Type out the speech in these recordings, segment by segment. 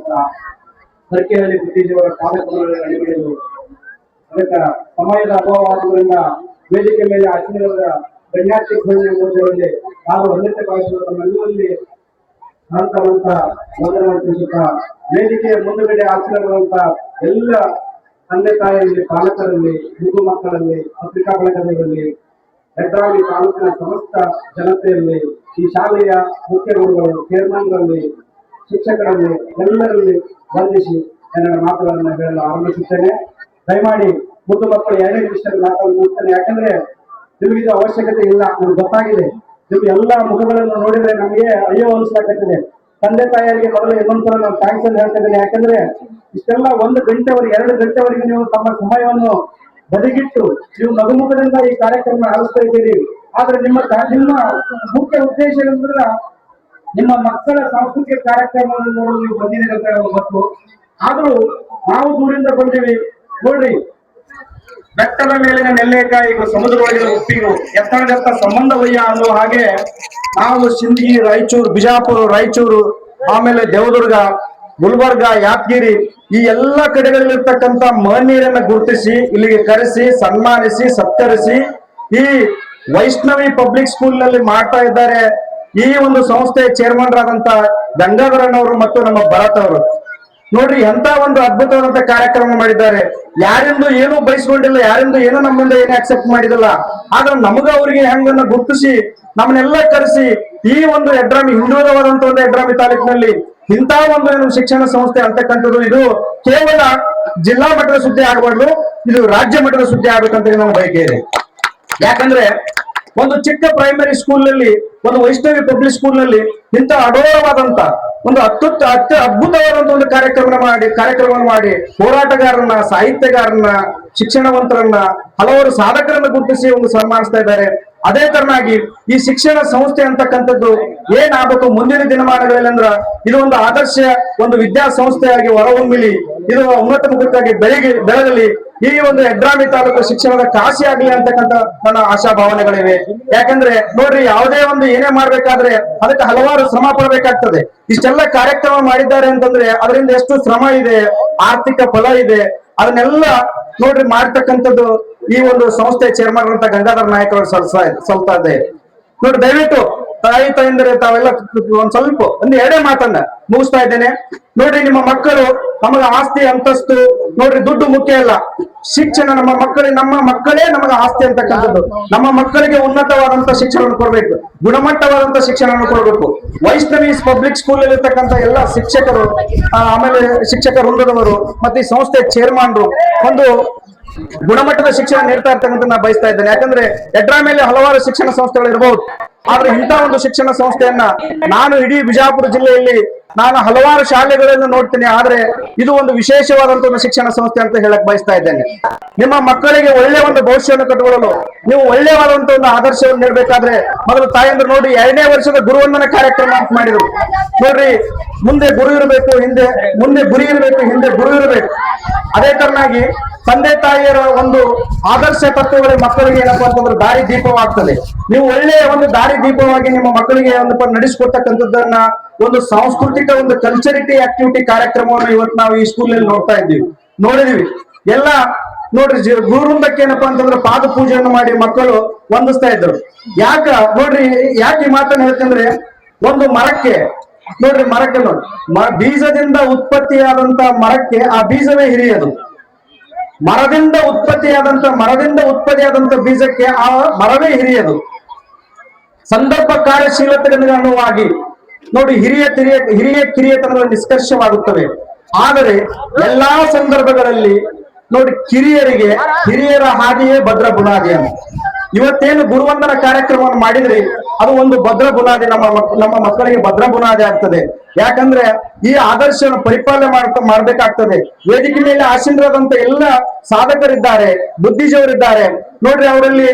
ಅಂತ ಸರ್ಕೆಯಲ್ಲಿ ಬುದ್ಧಿಜೀವರ ಕಾರ್ಯಕ್ರಮಗಳಲ್ಲಿ ಅಡಿಬಿಡಲು ಅದಕ್ಕೆ ಸಮಯದ ಅಭಾವವಾದುದರಿಂದ ವೇದಿಕೆ ಮೇಲೆ ಆಚರಣೆಯವರ ಗಣ್ಯಾತಿ ಓದುವಲ್ಲಿ ಹಾಗೂ ಅನ್ಯತೆ ಭಾಷೆಗಳ ತಮ್ಮೆಲ್ಲರಲ್ಲಿ ಅನಂತವಂತ ವಂದನೆಯನ್ನು ತಿಳಿಸುತ್ತಾ ವೇದಿಕೆಯ ಮುಂದುಗಡೆ ಆಚರಣೆಗಳಂತ ಎಲ್ಲ ತಂದೆ ತಾಯಿಯಲ್ಲಿ ಪಾಲಕರಲ್ಲಿ ಹಿಂದೂ ಮಕ್ಕಳಲ್ಲಿ ಪತ್ರಿಕಾ ಬಳಗದಲ್ಲಿ ಬೆಳಗಾವಿ ತಾಲೂಕಿನ ಸಮಸ್ತ ಜನತೆಯಲ್ಲಿ ಈ ಶಾಲೆಯ ಮುಖ್ಯ ಗುರುಗಳು ಚೇರ್ಮನ್ಗಳಲ್ಲಿ ಶಿಕ್ಷಕರಲ್ಲಿ ಎಲ್ಲರಲ್ಲಿ ವಂದಿಸಿ ನನ್ನ ಮಾತುಗಳನ್ನು ಹೇಳಲು ಆರಂಭಿಸುತ್ತೇನೆ. ದಯಮಾಡಿ ಮುದ್ದು ಮಕ್ಕಳು 2 ನಿಮಿಷದಲ್ಲಿ ಮಾತನ್ನು ಮುಗಿಸ್ತೇನೆ. ಯಾಕಂದ್ರೆ ನಿಮಗಿದು ಅವಶ್ಯಕತೆ ಇಲ್ಲ, ನಮ್ಗೆ ಗೊತ್ತಾಗಿದೆ. ನಿಮ್ಗೆ ಎಲ್ಲ ಮುಖಗಳನ್ನು ನೋಡಿದ್ರೆ ನಮಗೆ ಅಯ್ಯೋ ಅನಿಸ್ಲಾಕತ್ತಿದೆ. ತಂದೆ ತಾಯಿಯರಿಗೆ ಮೊದಲು ಇನ್ನೊಂದ್ಸಲ ನಾನು ಥ್ಯಾಂಕ್ಸ್ ಅಂತ ಹೇಳ್ತಾ ಇದ್ದೇನೆ. ಯಾಕಂದ್ರೆ ಇಷ್ಟೆಲ್ಲ 1 ಗಂಟೆವರೆಗೆ 2 ಗಂಟೆವರೆಗೆ ನೀವು ತಮ್ಮ ಸಮಯವನ್ನು ಬದಿಗಿಟ್ಟು ನೀವು ನಗುಮುಖದಿಂದ ಈ ಕಾರ್ಯಕ್ರಮ ಆಲಿಸ್ತಾ ಇದ್ದೀರಿ. ಆದ್ರೆ ನಿಮ್ಮ ಮುಖ್ಯ ಉದ್ದೇಶ ಏನಂದ್ರೆ ನಿಮ್ಮ ಮಕ್ಕಳ ಸಾಂಸ್ಕೃತಿಕ ಕಾರ್ಯಕ್ರಮವನ್ನು ನೋಡಲು ನೀವು ಬಂದಿದ್ದೀರಿ ಅಂತ ಗೊತ್ತು. ಆದ್ರೂ ನಾವು ದೂರಿಂದ ಬಂದೀವಿ. ನೋಡ್ರಿ, ಬೆಟ್ಟದ ಮೇಲಿನ ನೆಲ್ಲೇಕಾಯಿ ಸಮುದ್ರದೊಳಗಿನ ಉಪ್ಪಿಗೂ ಎತ್ತರದೆತ್ತ ಸಂಬಂಧವಯ್ಯ ಅನ್ನುವ ಹಾಗೆ ನಾವು ಸಿಂದಗಿ, ರಾಯಚೂರು, ಬಿಜಾಪುರ, ರಾಯಚೂರು, ಆಮೇಲೆ ದೇವದುರ್ಗ, ಗುಲ್ಬರ್ಗ, ಯಾದಗಿರಿ ಈ ಎಲ್ಲ ಕಡೆಗಳಲ್ಲಿರ್ತಕ್ಕಂಥ ಮಹನೀಯರನ್ನ ಗುರುತಿಸಿ ಇಲ್ಲಿಗೆ ಕರೆಸಿ ಸನ್ಮಾನಿಸಿ ಸತ್ಕರಿಸಿ ಈ ವೈಷ್ಣವಿ ಪಬ್ಲಿಕ್ ಸ್ಕೂಲ್ ನಲ್ಲಿ ಮಾಡ್ತಾ ಇದ್ದಾರೆ. ಈ ಒಂದು ಸಂಸ್ಥೆಯ ಚೇರ್ಮನ್ರಾದಂತ ಗಂಗಾಧರನವರು ಮತ್ತು ನಮ್ಮ ಭರತ್ ಅವರು ನೋಡ್ರಿ ಎಂತ ಒಂದು ಅದ್ಭುತವಾದಂತ ಕಾರ್ಯಕ್ರಮ ಮಾಡಿದ್ದಾರೆ. ಯಾರಿಂದು ಏನೂ ಬಯಸ್ಕೊಂಡಿಲ್ಲ, ಯಾರಿಂದು ಏನೋ ನಮ್ಮಿಂದ ಏನು ಅಕ್ಸೆಪ್ಟ್ ಮಾಡಿದಿಲ್ಲ. ಆದ್ರೆ ನಮಗ ಅವರಿಗೆ ಹೆಂಗನ್ನ ಗುರುತಿಸಿ ನಮ್ಮನ್ನೆಲ್ಲ ಕರೆಸಿ ಈ ಒಂದು ಯಡ್ರಾಮಿ ಹಿಂದುಳಿದವಾದಂತ ಒಂದು ಯಡ್ರಾಮಿ ತಾಲೂಕಿನಲ್ಲಿ ಇಂಥ ಒಂದು ಶಿಕ್ಷಣ ಸಂಸ್ಥೆ ಅಂತಕ್ಕಂಥದ್ದು ಇದು ಕೇವಲ ಜಿಲ್ಲಾ ಮಟ್ಟದ ಸುದ್ದಿ ಆಗಬಾರ್ದು, ಇದು ರಾಜ್ಯ ಮಟ್ಟದ ಸುದ್ದಿ ಆಗ್ಬೇಕಂತ ನಮ್ಮ ಬಯಕೆ ಇದೆ. ಯಾಕಂದ್ರೆ ಒಂದು ಚಿಕ್ಕ ಪ್ರೈಮರಿ ಸ್ಕೂಲ್ ನಲ್ಲಿ, ಒಂದು ವೈಷ್ಣವಿ ಪಬ್ಲಿಕ್ ಸ್ಕೂಲ್ ನಲ್ಲಿ ಇಂಥ ಅಡೋರವಾದಂತ ಒಂದು ಅದ್ಭುತವಾದಂತ ಒಂದು ಕಾರ್ಯಕ್ರಮವನ್ನು ಮಾಡಿ ಹೋರಾಟಗಾರರನ್ನ, ಸಾಹಿತ್ಯಗಾರರನ್ನ, ಶಿಕ್ಷಣವಂತರನ್ನ, ಹಲವಾರು ಸಾಧಕರನ್ನ ಗುರುತಿಸಿ ಒಂದು ಸನ್ಮಾನಿಸ್ತಾ ಇದ್ದಾರೆ. ಅದೇ ತರನಾಗಿ ಈ ಶಿಕ್ಷಣ ಸಂಸ್ಥೆ ಅಂತಕ್ಕಂಥದ್ದು ಏನಾಗಬೇಕು ಮುಂದಿನ ದಿನಮಾನಗಳಲ್ಲಿ ಅಂದ್ರ ಇದು ಒಂದು ಆದರ್ಶ ಒಂದು ವಿದ್ಯಾಸಂಸ್ಥೆಯಾಗಿ ಹೊರಹೊಮ್ಮಲಿ, ಇದು ಉನ್ನತ ಮುಖಕ್ಕಾಗಿ ಬೆಳಗಲಿ, ಈ ಒಂದು ಯಡ್ರಾಮಿ ತಾಲೂಕು ಶಿಕ್ಷಣದ ಕಾಶಿ ಆಗಲಿ ಅಂತಕ್ಕಂಥ ನನ್ನ ಆಶಾಭಾವನೆಗಳಿವೆ. ಯಾಕಂದ್ರೆ ನೋಡ್ರಿ, ಯಾವುದೇ ಒಂದು ಏನೇ ಮಾಡ್ಬೇಕಾದ್ರೆ ಅದಕ್ಕೆ ಹಲವಾರು ಶ್ರಮ ಪಡಬೇಕಾಗ್ತದೆ. ಇಷ್ಟೆಲ್ಲ ಕಾರ್ಯಕ್ರಮ ಮಾಡಿದ್ದಾರೆ ಅಂತಂದ್ರೆ ಅದರಿಂದ ಎಷ್ಟು ಶ್ರಮ ಇದೆ, ಆರ್ಥಿಕ ಫಲ ಇದೆ, ಅದನ್ನೆಲ್ಲ ನೋಡ್ರಿ ಮಾಡ್ತಕ್ಕಂಥದ್ದು ಈ ಒಂದು ಸಂಸ್ಥೆ ಚೇರ್ಮನ್ ಅಂತ ಗಂಗಾಧರ ನಾಯಕ್ ಅವರು ಸಲ್ತಾ ಇದೆ. ನೋಡಿ, ದಯವಿಟ್ಟು ತಾಯಿ ತಾಯಿಂದರೆ ತಾವೆಲ್ಲ ಒಂದ್ ಸ್ವಲ್ಪ ಒಂದು 2 ಮಾತನ್ನ ಮುಗಿಸ್ತಾ ಇದ್ದೇನೆ. ನೋಡ್ರಿ, ನಿಮ್ಮ ಮಕ್ಕಳು ನಮಗ ಆಸ್ತಿ ಅಂತಸ್ತು ನೋಡ್ರಿ ದುಡ್ಡು ಮುಖ್ಯ ಅಲ್ಲ, ಶಿಕ್ಷಣ ನಮ್ಮ ಮಕ್ಕಳೇ ನಮಗ ಆಸ್ತಿ ಅಂತಕ್ಕಂಥದ್ದು. ನಮ್ಮ ಮಕ್ಕಳಿಗೆ ಉನ್ನತವಾದಂತ ಶಿಕ್ಷಣವನ್ನು ಕೊಡ್ಬೇಕು, ಗುಣಮಟ್ಟವಾದಂತ ಶಿಕ್ಷಣವನ್ನು ಕೊಡ್ಬೇಕು. ವೈಷ್ಣವಿ ಪಬ್ಲಿಕ್ ಸ್ಕೂಲ್ ಇರ್ತಕ್ಕಂಥ ಎಲ್ಲ ಶಿಕ್ಷಕರು, ಆಮೇಲೆ ಶಿಕ್ಷಕ ವೃಂದದವರು ಮತ್ತೆ ಈ ಸಂಸ್ಥೆ ಚೇರ್ಮನ್ರು ಒಂದು ಗುಣಮಟ್ಟದ ಶಿಕ್ಷಣ ನೀಡ್ತಾ ಇರ್ತಕ್ಕಂಥ ನಾ ಬಯಸ್ತಾ ಇದ್ದೇನೆ. ಯಾಕಂದ್ರೆ ಯಡ್ರಾಮಿಯಲ್ಲಿ ಹಲವಾರು ಶಿಕ್ಷಣ ಸಂಸ್ಥೆಗಳು ಇರಬಹುದು, ಆದ್ರೆ ಇಂಥ ಒಂದು ಶಿಕ್ಷಣ ಸಂಸ್ಥೆಯನ್ನ ನಾನು ಇಡೀ ಬಿಜಾಪುರ ಜಿಲ್ಲೆಯಲ್ಲಿ ನಾನು ಹಲವಾರು ಶಾಲೆಗಳನ್ನು ನೋಡ್ತೀನಿ. ಆದ್ರೆ ಇದು ಒಂದು ವಿಶೇಷವಾದಂತ ಒಂದು ಶಿಕ್ಷಣ ಸಂಸ್ಥೆ ಅಂತ ಹೇಳಕ್ ಬಯಸ್ತಾ ಇದ್ದೇನೆ. ನಿಮ್ಮ ಮಕ್ಕಳಿಗೆ ಒಳ್ಳೆಯ ಒಂದು ಭವಿಷ್ಯವನ್ನು ಕಟ್ಟಿಕೊಳ್ಳಲು ನೀವು ಒಳ್ಳೆಯವಾದಂತ ಒಂದು ಆದರ್ಶವನ್ನು ನೀಡಬೇಕಾದ್ರೆ ಮೊದಲು ತಾಯಂದ್ರು ನೋಡಿ 2ನೇ ವರ್ಷದ ಗುರುವಂದನ ಕಾರ್ಯಕ್ರಮ ಅಂತ ಮಾಡಿದ್ರು. ನೋಡ್ರಿ, ಮುಂದೆ ಗುರು ಇರಬೇಕು, ಮುಂದೆ ಗುರಿ ಇರಬೇಕು, ಹಿಂದೆ ಗುರು ಇರಬೇಕು. ಅದೇ ತರನಾಗಿ ತಂದೆ ತಾಯಿಯರ ಒಂದು ಆದರ್ಶ ತತ್ವಗಳಿಗೆ ಮಕ್ಕಳಿಗೆ ಏನಪ್ಪಾ ಅಂತಂದ್ರೆ ದಾರಿ ದೀಪವಾಗ್ತದೆ. ನೀವು ಒಳ್ಳೆಯ ಒಂದು ದಾರಿ ದೀಪವಾಗಿ ನಿಮ್ಮ ಮಕ್ಕಳಿಗೆ ಒಂದು ನಡೆಸಿಕೊಡ್ತಕ್ಕಂಥದ್ದನ್ನ ಒಂದು ಸಾಂಸ್ಕೃತಿಕ ಒಂದು ಕಲ್ಚರಿಟಿ ಆಕ್ಟಿವಿಟಿ ಕಾರ್ಯಕ್ರಮವನ್ನು ಇವತ್ತು ನಾವು ಈ ಸ್ಕೂಲ್ ನಲ್ಲಿ ನೋಡಿದೀವಿ. ಎಲ್ಲ ನೋಡ್ರಿ, ಗುರುವೃಂದಕ್ಕೆ ಏನಪ್ಪಾ ಅಂತಂದ್ರೆ ಪಾದ ಪೂಜೆಯನ್ನು ಮಾಡಿ ಮಕ್ಕಳು ವಂದಿಸ್ತಾ ಇದ್ರು. ನೋಡ್ರಿ, ಯಾಕೆ ಈ ಮಾತನ್ನು ಹೇಳ್ತಂದ್ರೆ ಒಂದು ಮರಕ್ಕೆ ಬೀಜದಿಂದ ಉತ್ಪತ್ತಿಯಾದಂತ ಮರಕ್ಕೆ ಆ ಬೀಜವೇ ಹಿರಿಯದು. ಮರದಿಂದ ಉತ್ಪತ್ತಿಯಾದಂತ ಬೀಜಕ್ಕೆ ಆ ಮರವೇ ಹಿರಿಯದು. ಸಂದರ್ಭ ಕಾರ್ಯಶೀಲತೆಗೆ ಅನುವಾಗಿ ನೋಡಿ ಹಿರಿಯ ಕಿರಿಯತನದ ನಿಷ್ಕರ್ಷವಾಗುತ್ತವೆ. ಆದರೆ ಎಲ್ಲಾ ಸಂದರ್ಭಗಳಲ್ಲಿ ನೋಡಿ ಹಿರಿಯರ ಹಾದಿಯೇ ಭದ್ರ ಬುನಾದಿ ಅಂತ. ಇವತ್ತೇನು ಗುರುವಂದನ ಕಾರ್ಯಕ್ರಮವನ್ನು ಮಾಡಿದ್ರಿ ಅದು ಒಂದು ಭದ್ರ ಬುನಾದಿ, ನಮ್ಮ ಮಕ್ಕಳಿಗೆ ಭದ್ರ ಬುನಾದಿ ಆಗ್ತದೆ. ಯಾಕಂದ್ರೆ ಈ ಆದರ್ಶವನ್ನು ಪರಿಪಾಲನೆ ಮಾಡ್ಬೇಕಾಗ್ತದೆ. ವೇದಿಕೆ ಮೇಲೆ ಆಸೀನರಾದಂತ ಎಲ್ಲ ಸಾಧಕರಿದ್ದಾರೆ, ಬುದ್ಧಿಜೀವರಿದ್ದಾರೆ. ನೋಡ್ರಿ, ಅವರಲ್ಲಿ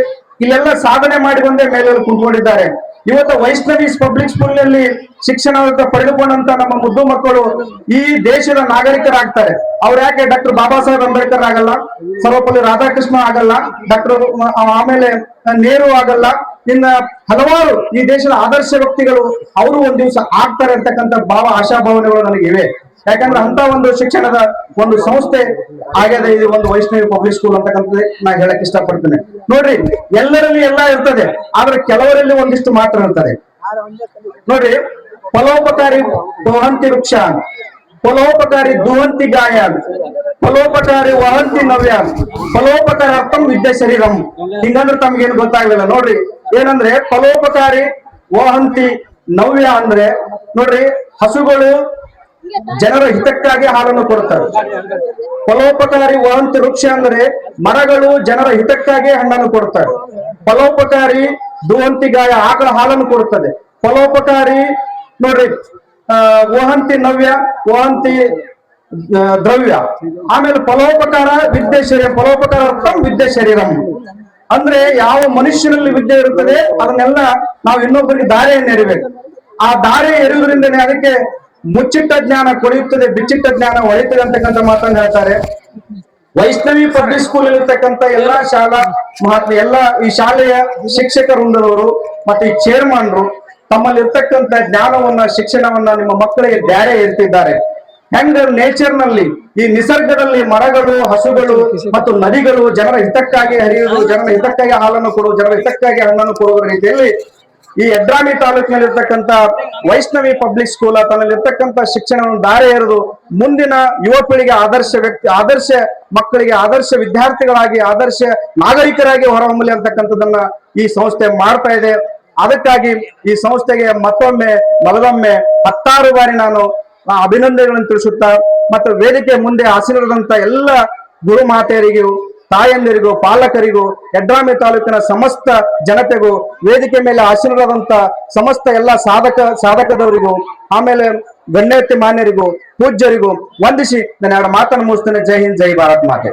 ಇಲ್ಲೆಲ್ಲ ಸಾಧನೆ ಮಾಡಿ ಬಂದೇ ಮೇಲೆ ಕುಂತ್ಕೊಂಡಿದ್ದಾರೆ. ಇವತ್ತು ವೈಷ್ಣವಿ ಪಬ್ಲಿಕ್ ಸ್ಕೂಲ್ ನಲ್ಲಿ ಶಿಕ್ಷಣ ಪಡೆದುಕೊಂಡಂತ ನಮ್ಮ ಮುದ್ದು ಮಕ್ಕಳು ಈ ದೇಶದ ನಾಗರಿಕರಾಗ್ತಾರೆ. ಅವ್ರು ಯಾಕೆ ಡಾಕ್ಟರ್ ಬಾಬಾ ಸಾಹೇಬ್ ಅಂಬೇಡ್ಕರ್ ಆಗಲ್ಲ, ಸರ್ವಪಲ್ಲಿ ರಾಧಾಕೃಷ್ಣ ಆಗಲ್ಲ, ಆಮೇಲೆ ನೆಹರು ಆಗಲ್ಲ, ಇನ್ನ ಹಲವಾರು ಈ ದೇಶದ ಆದರ್ಶ ವ್ಯಕ್ತಿಗಳು ಅವರು ಒಂದ್ ದಿವಸ ಆಗ್ತಾರೆ ಅಂತಕ್ಕಂಥ ಆಶಾಭಾವನೆಗಳು ನನಗಿವೆ. ಯಾಕಂದ್ರೆ ಅಂತ ಒಂದು ಶಿಕ್ಷಣದ ಒಂದು ಸಂಸ್ಥೆ ಆಗ್ಯದ ಇದು ಒಂದು ವೈಷ್ಣವಿ ಪಬ್ಲಿಕ್ ಸ್ಕೂಲ್ ಅಂತಕ್ಕಂಥದ್ದು ನಾ ಹೇಳಕ್ ಇಷ್ಟಪಡ್ತೇನೆ. ನೋಡ್ರಿ, ಎಲ್ಲರಲ್ಲಿ ಎಲ್ಲಾ ಇರ್ತದೆ, ಆದ್ರೆ ಕೆಲವರಲ್ಲಿ ಒಂದಿಷ್ಟು ಮಾತ್ರ ಇರ್ತದೆ. ನೋಡ್ರಿ, ಫಲೋಪಕಾರಿ ದೋಹಂತಿ ವೃಕ್ಷ, ಫಲೋಪಕಾರಿ ದುಹಂತಿ ಗಾಯ, ಫಲೋಪಕಾರಿ ವಹಂತಿ ನವ್ಯ, ಫಲೋಪಕಾರ ಅರ್ಥಂ ವಿದ್ಯಾ ಶರೀರಂ. ಹಿಂಗಂದ್ರೆ ತಮ್ಗೇನು ಗೊತ್ತಾಗ್ಲಿಲ್ಲ. ನೋಡ್ರಿ, ಏನಂದ್ರೆ ಫಲೋಪಕಾರಿ ವಹಂತಿ ನವ್ಯ ಅಂದ್ರೆ ನೋಡ್ರಿ, ಹಸುಗಳು ಜನರ ಹಿತಕ್ಕಾಗಿ ಹಾಲನ್ನು ಕೊಡುತ್ತವೆ. ಫಲೋಪಕಾರಿ ವಹಂತಿ ವೃಕ್ಷ ಅಂದ್ರೆ ಮರಗಳು ಜನರ ಹಿತಕ್ಕಾಗಿ ಹಣ್ಣನ್ನು ಕೊಡುತ್ತವೆ. ಫಲೋಪಕಾರಿ ದುಹಂತಿ ಗಾಯ ಆಕಳ ಹಾಲನ್ನು ಕೊಡುತ್ತದೆ. ಫಲೋಪಕಾರಿ ನೋಡ್ರಿ ವಹಂತಿ ನವ್ಯ, ವಹಂತಿ ದ್ರವ್ಯ. ಆಮೇಲೆ ಫಲೋಪಕಾರ ವಿದ್ಯೆ ಶರೀರ, ಫಲೋಪಕಾರ ಅರ್ಥಂ ವಿದ್ಯೆ ಶರೀರಂ ಅಂದ್ರೆ ಯಾವ ಮನುಷ್ಯನಲ್ಲಿ ವಿದ್ಯೆ ಇರುತ್ತದೆ ಅದನ್ನೆಲ್ಲ ನಾವು ಇನ್ನೊಬ್ಬರಿಗೆ ದಾರಿಯನ್ನು ಎರಿಬೇಕು. ಆ ದಾರಿ ಎರುವುದರಿಂದನೇ ಅದಕ್ಕೆ ಮುಚ್ಚಿಟ್ಟ ಜ್ಞಾನ ಕೊಳೆಯುತ್ತದೆ, ಬಿಚ್ಚಿಟ್ಟ ಜ್ಞಾನ ಹೊಳೆಯುತ್ತದೆ ಅಂತಕ್ಕಂಥ ಮಾತನ್ನು ಹೇಳ್ತಾರೆ. ವೈಷ್ಣವಿ ಪಬ್ಲಿಕ್ ಸ್ಕೂಲ್ ಇರತಕ್ಕಂತ ಎಲ್ಲಾ ಶಾಲಾ ಎಲ್ಲಾ ಈ ಶಾಲೆಯ ಶಿಕ್ಷಕ ವೃಂದದವರು ಮತ್ತೆ ಈ ಚೇರ್ಮನ್ರು ತಮ್ಮಲ್ಲಿ ಇರ್ತಕ್ಕಂಥ ಜ್ಞಾನವನ್ನ, ಶಿಕ್ಷಣವನ್ನ ನಿಮ್ಮ ಮಕ್ಕಳಿಗೆ ದಾರಿ ಇರ್ತಿದ್ದಾರೆ. ಹೆಂಗ ನೇಚರ್ ನಲ್ಲಿ, ಈ ನಿಸರ್ಗದಲ್ಲಿ ಮರಗಳು, ಹಸುಗಳು ಮತ್ತು ನದಿಗಳು ಜನರ ಹಿತಕ್ಕಾಗಿ ಹರಿಯುವುದು, ಜನರ ಹಿತಕ್ಕಾಗಿ ಹಾಲನ್ನು ಕೊಡುವುದು, ಜನರ ಹಿತಕ್ಕಾಗಿ ಹಣ್ಣನ್ನು ಕೊಡುವ ರೀತಿಯಲ್ಲಿ ಈ ಯಡ್ರಾಮಿ ತಾಲೂಕಿನಲ್ಲಿರ್ತಕ್ಕಂಥ ವೈಷ್ಣವಿ ಪಬ್ಲಿಕ್ ಸ್ಕೂಲ್ ತನ್ನಲ್ಲಿರ್ತಕ್ಕಂಥ ಶಿಕ್ಷಣವನ್ನು ದಾರಿ ಎರೆದು ಮುಂದಿನ ಯುವ ಪೀಳಿಗೆ ಆದರ್ಶ ಮಕ್ಕಳಿಗೆ ಆದರ್ಶ ವಿದ್ಯಾರ್ಥಿಗಳಾಗಿ, ಆದರ್ಶ ನಾಗರಿಕರಾಗಿ ಹೊರಹೊಮ್ಮಲಿ ಅಂತಕ್ಕಂಥದ್ದನ್ನ ಈ ಸಂಸ್ಥೆ ಮಾಡ್ತಾ ಇದೆ. ಅದಕ್ಕಾಗಿ ಈ ಸಂಸ್ಥೆಗೆ ಮತ್ತೊಮ್ಮೆ 10 ಬಾರಿ ನಾನು ಅಭಿನಂದನೆಗಳನ್ನು ತಿಳಿಸುತ್ತಾ, ಮತ್ತು ವೇದಿಕೆ ಮುಂದೆ ಆಸೀನರಾದಂತ ಎಲ್ಲ ಗುರು ಮಾತೆಯರಿಗೂ, ತಾಯಂದಿರಿಗೂ, ಪಾಲಕರಿಗೂ, ಯಡ್ರಾಮಿ ತಾಲೂಕಿನ ಸಮಸ್ತ ಜನತೆಗೂ, ವೇದಿಕೆ ಮೇಲೆ ಆಸೀನರಾದಂತ ಸಮಸ್ತ ಎಲ್ಲ ಸಾಧಕದವರಿಗೂ, ಆಮೇಲೆ ಗಣ್ಯತಿ ಮಾನ್ಯರಿಗೂ, ಪೂಜ್ಯರಿಗೂ ವಂದಿಸಿ ನಾನು 2 ಮಾತನ್ನು ಮುಗಿಸ್ತೇನೆ. ಜೈ ಹಿಂದ್, ಜೈ ಭಾರತ್ ಮಾತೆ.